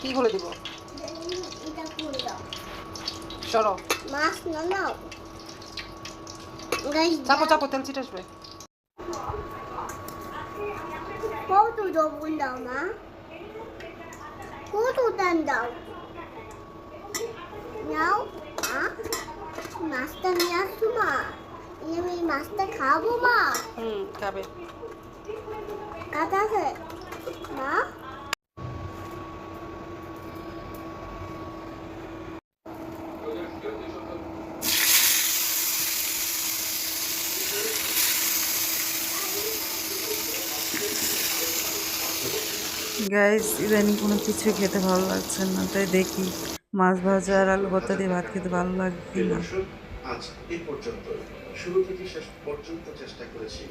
কি খুলে দিব? সরো, মাছ না নাও। চাপো চাপো, তেল ছিটে আসবে। কত লবণ দাও মা? কত টান দাও? নাও মাছটা নিয়ে আসছো মা। আমি এই মাছটা খাবো মা। খাবে। কাটা আছে মা? গাইস ইদানিং কোনো কিছু খেতে ভালো লাগছে না, তাই দেখি মাছ ভাজা আর আলু ভর্তা দিয়ে ভাত খেতে ভালো লাগে কিনা। আজ এই পর্যন্ত শুরু থেকে শেষ পর্যন্ত চেষ্টা করেছি